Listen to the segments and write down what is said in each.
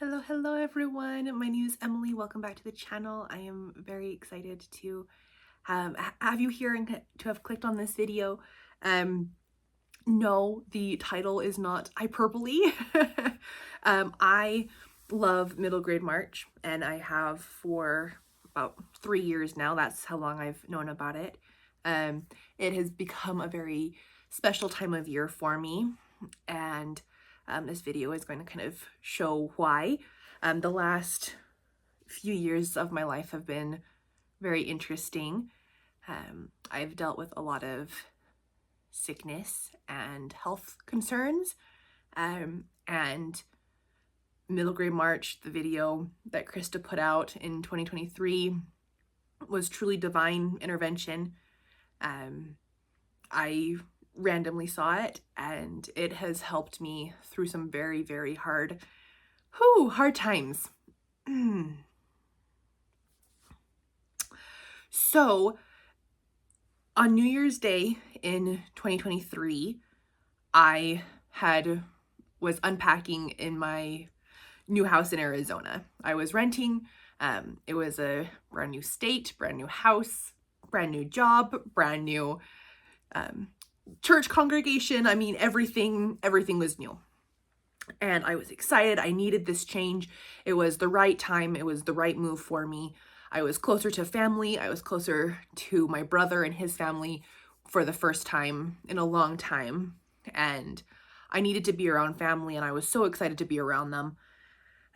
Hello everyone. My name is Emily. Welcome back to the channel. I am very excited to have you here and to have clicked on this video. No, the title is not hyperbole. I love middle grade March, and I have for about 3 years now. That's how long I've known about it. It has become a very special time of year for me, and this video is going to kind of show why. The last few years of my life have been very interesting. I've dealt with a lot of sickness and health concerns, and Middle Grade March, the video that Krista put out in 2023, was truly divine intervention. I randomly saw it, and it has helped me through some very, very hard times. So on New Year's Day in 2023, I was unpacking in my new house in Arizona. I was renting. It was a brand new state, brand new house, brand new job, brand new church congregation. I mean, everything was new. And I was excited. I needed this change. It was the right time. It was the right move for me. I was closer to family. I was closer to my brother and his family for the first time in a long time. And I needed to be around family, and I was so excited to be around them.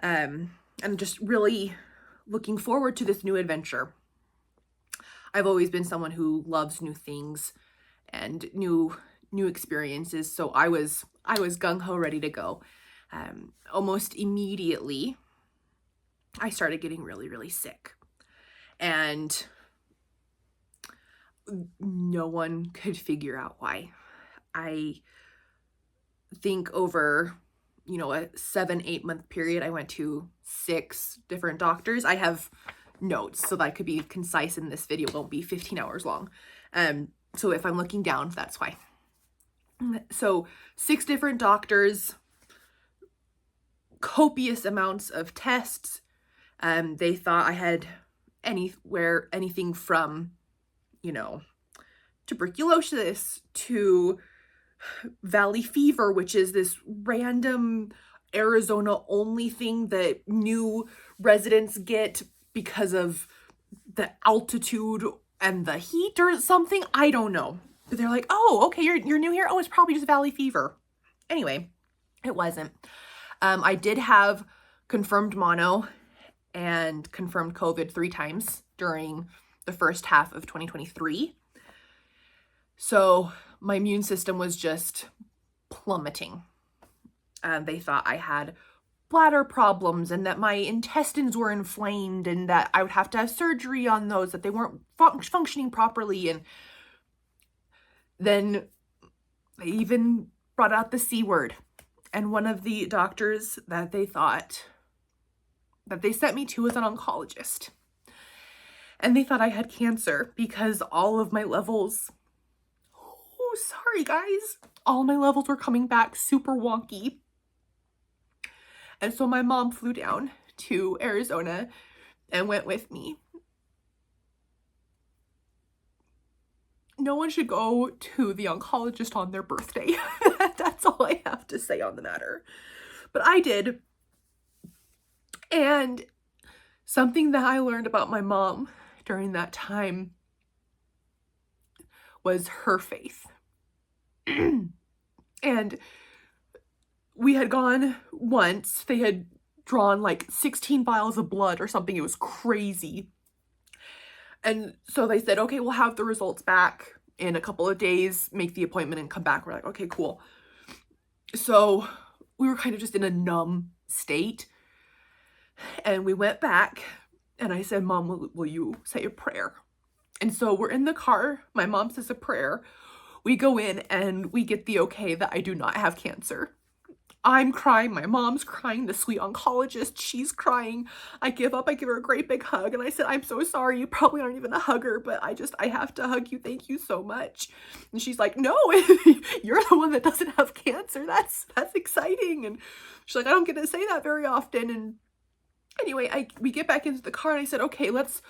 And just really looking forward to this new adventure. I've always been someone who loves new things and new experiences, so I was gung-ho, ready to go. Almost immediately, I started getting really, really sick, and no one could figure out why. I think over, a 7-8 month period, I went to 6 different doctors. I have notes so that I could be concise, in this video. It won't be 15 hours long. So if I'm looking down, that's why. So 6 different doctors, copious amounts of tests. They thought I had anything from, tuberculosis to valley fever, which is this random Arizona only thing that new residents get because of the altitude and the heat or something. I don't know. But they're like, oh, okay, you're new here? Oh, it's probably just valley fever. Anyway, it wasn't. I did have confirmed mono and confirmed COVID 3 times during the first half of 2023. So my immune system was just plummeting. They thought I had bladder problems and that my intestines were inflamed and that I would have to have surgery on those, that they weren't functioning properly. And then they even brought out the C word. And one of the doctors that they sent me to was an oncologist. And they thought I had cancer because all of my levels, oh, sorry guys, all my levels were coming back super wonky. And so my mom flew down to Arizona and went with me. No one should go to the oncologist on their birthday. That's all I have to say on the matter. But I did. And something that I learned about my mom during that time was her faith. And we had gone once. They had drawn like 16 vials of blood or something. It was crazy. And so they said, okay, we'll have the results back in a couple of days, make the appointment and come back. We're like, okay, cool. So we were kind of just in a numb state. And we went back and I said, Mom, will you say a prayer? And so we're in the car. My mom says a prayer. We go in and we get the okay that I do not have cancer. I'm crying, my mom's crying, the sweet oncologist, she's crying. I give up, I give her a great big hug, and I said, "I'm so sorry, you probably aren't even a hugger, but I have to hug you, thank you so much." And she's like, "No, you're the one that doesn't have cancer, that's exciting." And she's like, "I don't get to say that very often." And anyway, we get back into the car, and I said, "Okay, let's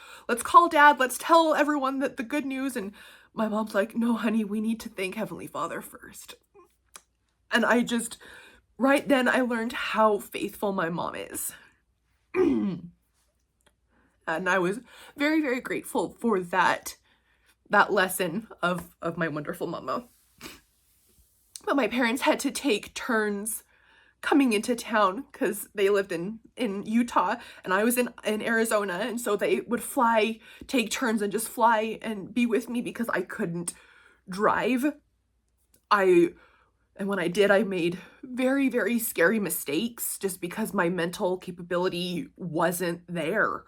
call Dad, let's tell everyone that the good news." And my mom's like, "No, honey, we need to thank Heavenly Father first." And right then I learned how faithful my mom is. And I was very, very grateful for that lesson of my wonderful mama. But my parents had to take turns coming into town because they lived in Utah and I was in Arizona, and so they would take turns and just fly and be with me because I couldn't drive. And when I did, I made very, very scary mistakes just because my mental capability wasn't there.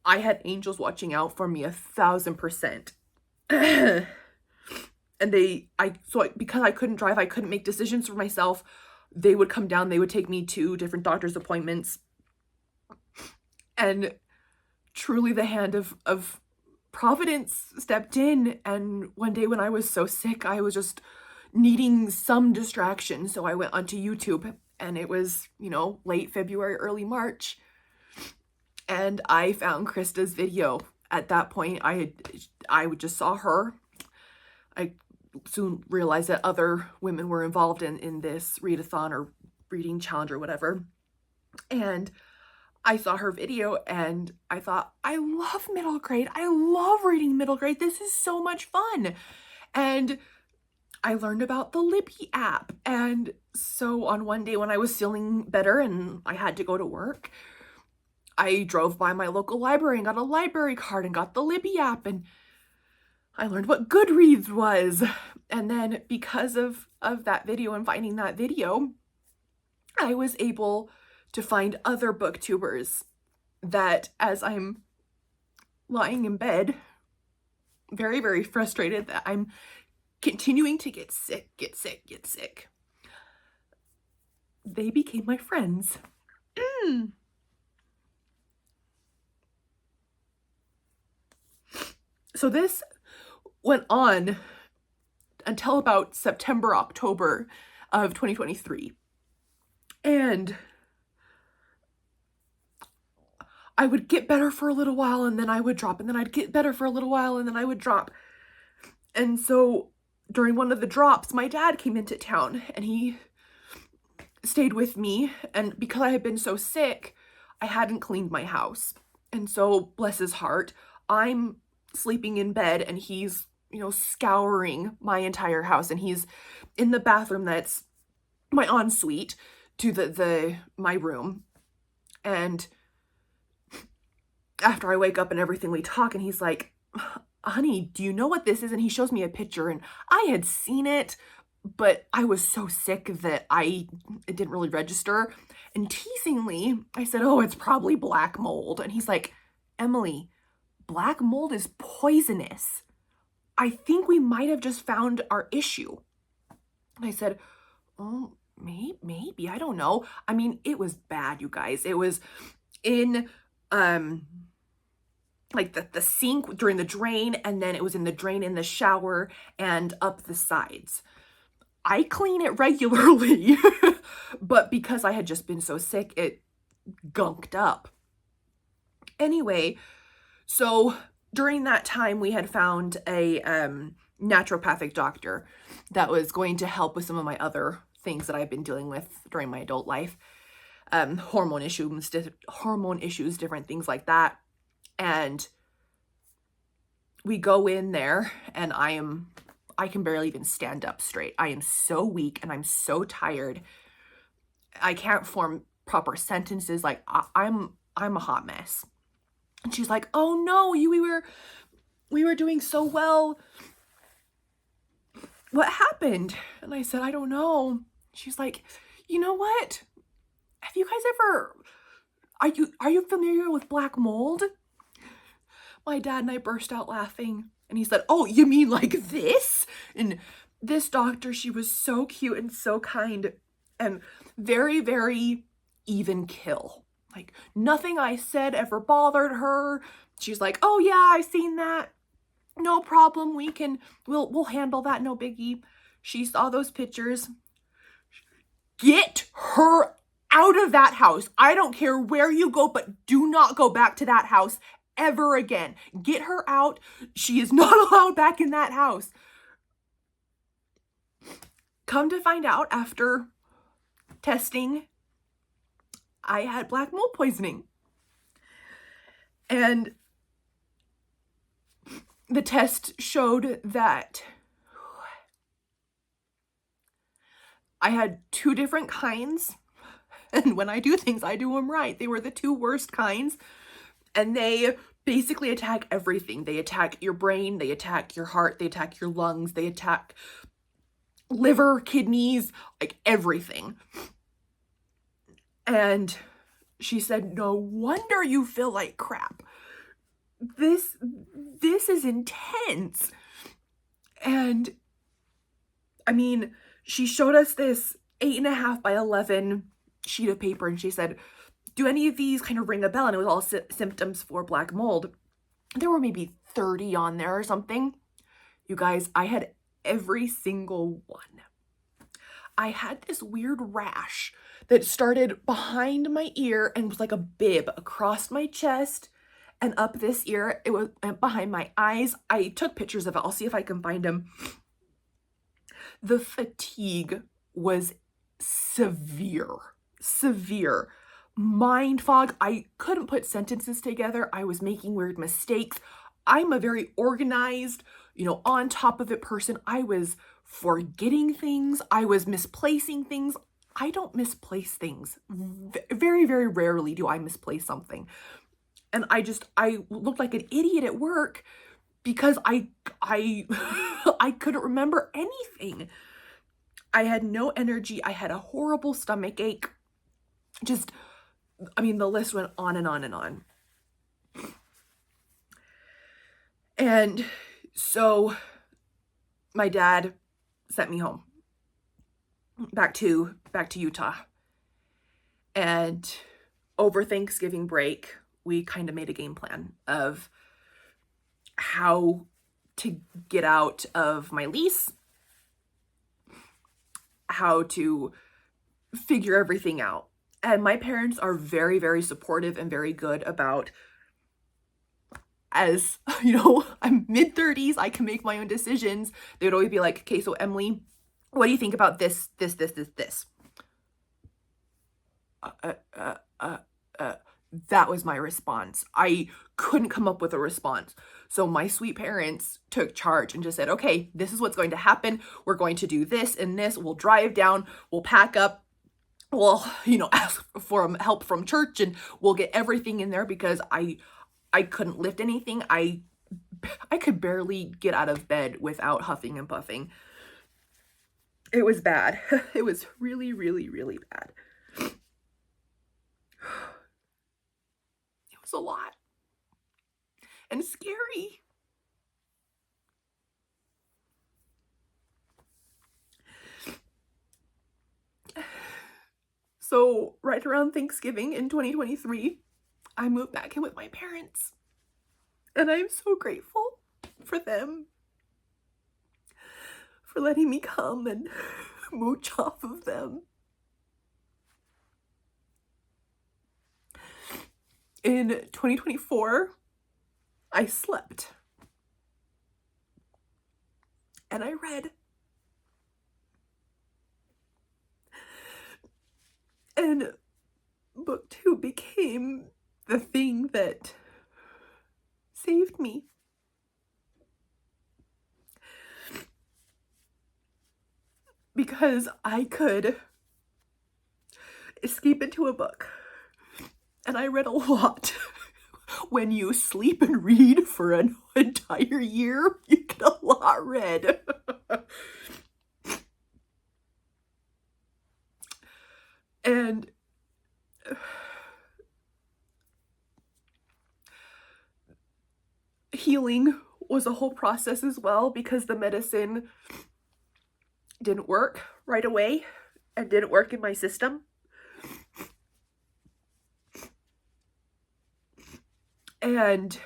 I had angels watching out for me 1,000%. And because I couldn't drive, I couldn't make decisions for myself. They would come down, they would take me to different doctor's appointments. And truly the hand of Providence stepped in. And one day when I was so sick, I was just needing some distraction. So I went onto YouTube, and it was, late February, early March. And I found Krista's video. At that point, I just saw her. I soon realized that other women were involved in this readathon or reading challenge or whatever. And I saw her video and I thought, I love middle grade. I love reading middle grade. This is so much fun. And I learned about the Libby app. And so on one day when I was feeling better and I had to go to work, I drove by my local library and got a library card and got the Libby app, and I learned what Goodreads was. And then because of that video and finding that video, I was able to find other booktubers that, as I'm lying in bed, very, very frustrated that I'm continuing to get sick, they became my friends. So this went on until about September, October of 2023. And I would get better for a little while, and then I would drop, and then I'd get better for a little while, and then I would drop. And so during one of the drops, my dad came into town, and he stayed with me. And because I had been so sick, I hadn't cleaned my house. And so, bless his heart, I'm sleeping in bed, and he's, scouring my entire house, and he's in the bathroom that's my ensuite to my room. And after I wake up and everything, we talk, and he's like, "Honey, do you know what this is?" And he shows me a picture, and I had seen it, but I was so sick that it didn't really register. And teasingly, I said, "Oh, it's probably black mold." And he's like, "Emily, black mold is poisonous. I think we might have just found our issue." And I said, "Oh, maybe, I don't know." I mean, it was bad, you guys. It was in, like the sink during the drain, and then it was in the drain in the shower and up the sides. I clean it regularly, but because I had just been so sick, it gunked up. Anyway, so during that time, we had found a naturopathic doctor that was going to help with some of my other things that I've been dealing with during my adult life. Hormone issues, different things like that. And we go in there, and I can barely even stand up straight. I am so weak, and I'm so tired. I can't form proper sentences. Like, I'm a hot mess. And she's like, "Oh no, we were doing so well. What happened?" And I said, "I don't know." She's like, "You know what? Have you guys ever, are you familiar with black mold?" My dad and I burst out laughing, and he said, "Oh, you mean like this?" And this doctor, she was so cute and so kind. And very, very even kill. Like, nothing I said ever bothered her. She's like, oh yeah, I've seen that. No problem. We'll handle that. No biggie. She saw those pictures. Get her out of that house. I don't care where you go, but do not go back to that house ever again. Get her out. She is not allowed back in that house. Come to find out, after testing, I had black mold poisoning. And the test showed that I had 2 different kinds. And when I do things, I do them right. They were the 2 worst kinds. And they basically attack everything. They attack your brain, they attack your heart, they attack your lungs, they attack liver, kidneys, like everything. And she said, no wonder you feel like crap. This is intense. And I mean, she showed us this 8.5 by 11 sheet of paper, and she said, do any of these kind of ring a bell? And it was all symptoms for black mold. There were maybe 30 on there or something. You guys, I had every single one. I had this weird rash that started behind my ear and was like a bib across my chest and up this ear. It was behind my eyes. I took pictures of it. I'll see if I can find them. The fatigue was severe. Mind fog. I couldn't put sentences together. I was making weird mistakes. I'm a very organized, on top of it person. I was forgetting things. I was misplacing things. I don't misplace things. Very, very rarely do I misplace something. And I looked like an idiot at work because I couldn't remember anything. I had no energy. I had a horrible stomach ache. The list went on and on and on. And so my dad sent me home back to Utah. And over Thanksgiving break, we kind of made a game plan of how to get out of my lease, how to figure everything out. And my parents are very, very supportive and very good about, as I'm mid-30s, I can make my own decisions. They would always be like, okay, so Emily, what do you think about this? That was my response. I couldn't come up with a response. So my sweet parents took charge and just said, okay, this is what's going to happen. We're going to do this and this. We'll drive down, we'll pack up, we'll, ask for help from church, and we'll get everything in there because I couldn't lift anything. I could barely get out of bed without huffing and puffing. It was bad. It was really, really, really bad. It was a lot. And scary. So right around Thanksgiving in 2023, I moved back in with my parents. And I'm so grateful for them, for letting me come and mooch off of them. In 2024, I slept. And I read. And book 2 became the thing that saved me. Because I could escape into a book. And I read a lot. When you sleep and read for an entire year, you get a lot read. And healing was a whole process as well, because the medicine didn't work right away. and didn't work in my system. And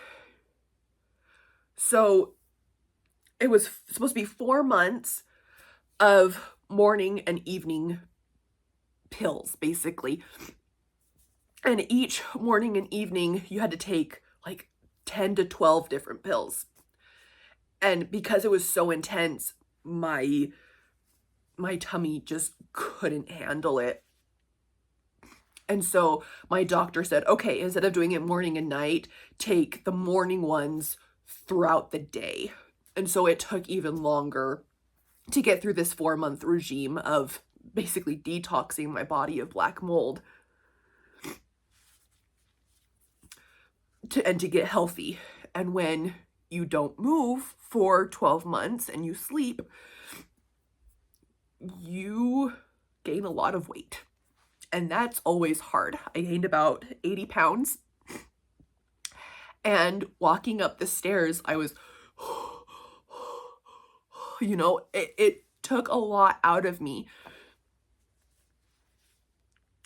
so it was supposed to be 4 months of morning and evening pills, basically. And each morning and evening, you had to take like 10 to 12 different pills. And because it was so intense, my tummy just couldn't handle it. And so my doctor said, okay, instead of doing it morning and night, take the morning ones throughout the day. And so it took even longer to get through this 4-month regime of basically detoxing my body of black mold to get healthy. And when you don't move for 12 months and you sleep, you gain a lot of weight. And that's always hard. I gained about 80 pounds. And walking up the stairs, I was, you know, it took a lot out of me.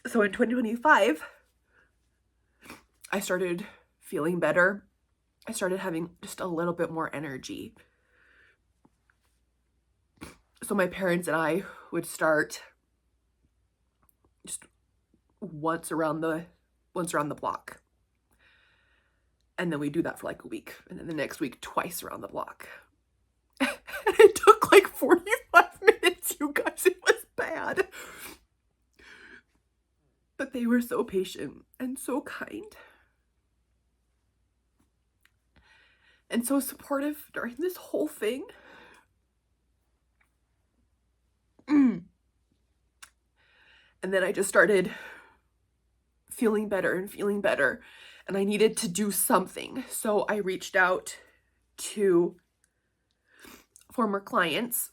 So in 2025, I started feeling better. I started having just a little bit more energy. So my parents and I would start just once around the block. And then we do that for like a week. And then the next week, twice around the block. And it took like 45 minutes, you guys. It was bad. But they were so patient and so kind. And so supportive during this whole thing. And then I just started feeling better and feeling better. And I needed to do something. So I reached out to former clients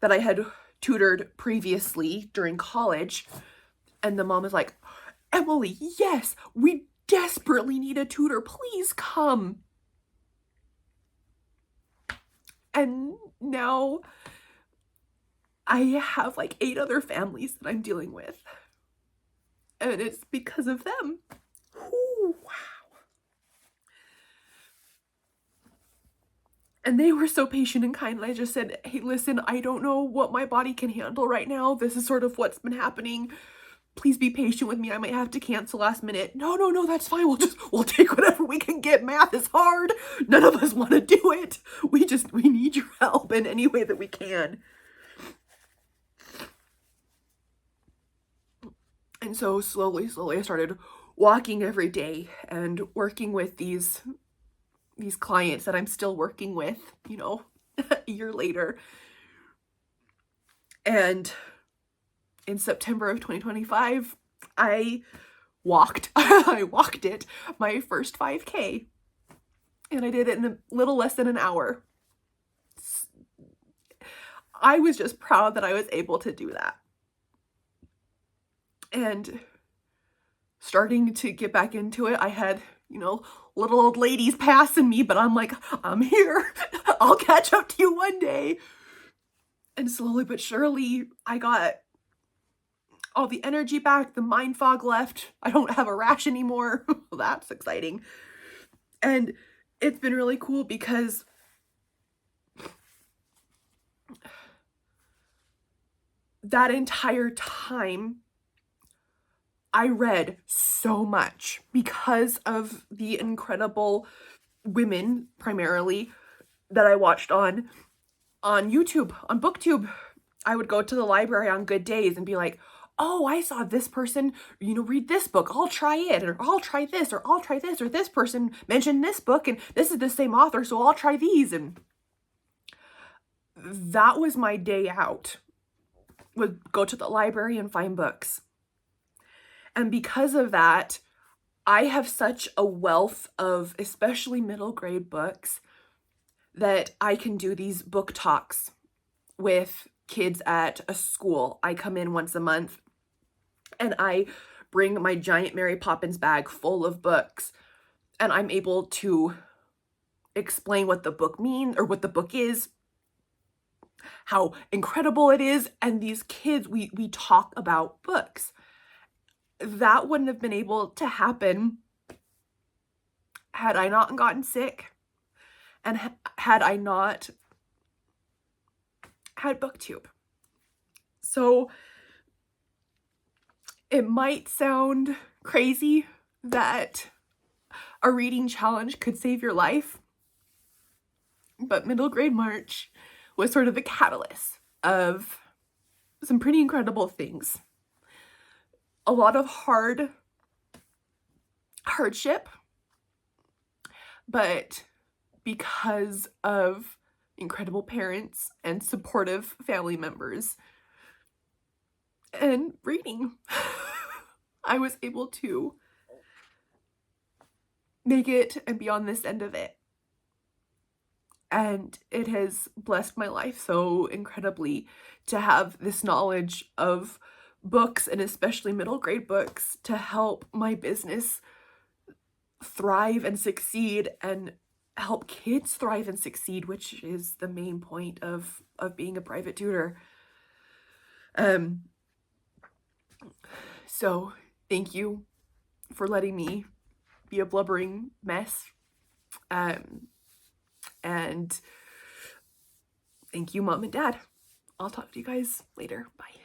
that I had tutored previously during college. And the mom was like, Emily, yes, we desperately need a tutor. Please come. And now I have like 8 other families that I'm dealing with. And it's because of them. Ooh, wow. And they were so patient and kind. And I just said, hey, listen, I don't know what my body can handle right now. This is sort of what's been happening. Please be patient with me. I might have to cancel last minute. No, that's fine. We'll take whatever we can get. Math is hard. None of us want to do it. We need your help in any way that we can. And so slowly, I started walking every day and working with these clients that I'm still working with, you know, a year later. And in September of 2025, I walked it, my first 5K. And I did it in a little less than an hour. I was just proud that I was able to do that. And starting to get back into it, I had, you know, little old ladies passing me, but I'm like, I'm here. I'll catch up to you one day. And slowly but surely, I got all the energy back. The mind fog left. I don't have a rash anymore. That's exciting. And it's been really cool because that entire time, I read so much because of the incredible women, primarily, that I watched on YouTube, on BookTube. I would go to the library on good days and be like, oh, I saw this person, you know, read this book. I'll try it, or I'll try this, or I'll try this, or this person mentioned this book, and this is the same author, so I'll try these. And that was my day out, would go to the library and find books. And because of that, I have such a wealth of especially middle grade books that I can do these book talks with kids at a school. I come in once a month and I bring my giant Mary Poppins bag full of books, and I'm able to explain what the book means or what the book is, how incredible it is. And these kids, we talk about books. That wouldn't have been able to happen had I not gotten sick and had I not had BookTube. So it might sound crazy that a reading challenge could save your life, but Middle Grade March was sort of the catalyst of some pretty incredible things. A lot of hardship, but because of incredible parents and supportive family members and reading, I was able to make it and be on this end of it. And it has blessed my life so incredibly to have this knowledge of books, and especially middle grade books, to help my business thrive and succeed and help kids thrive and succeed, which is the main point of being a private tutor. So thank you for letting me be a blubbering mess. And thank you, Mom and Dad. I'll talk to you guys later. Bye.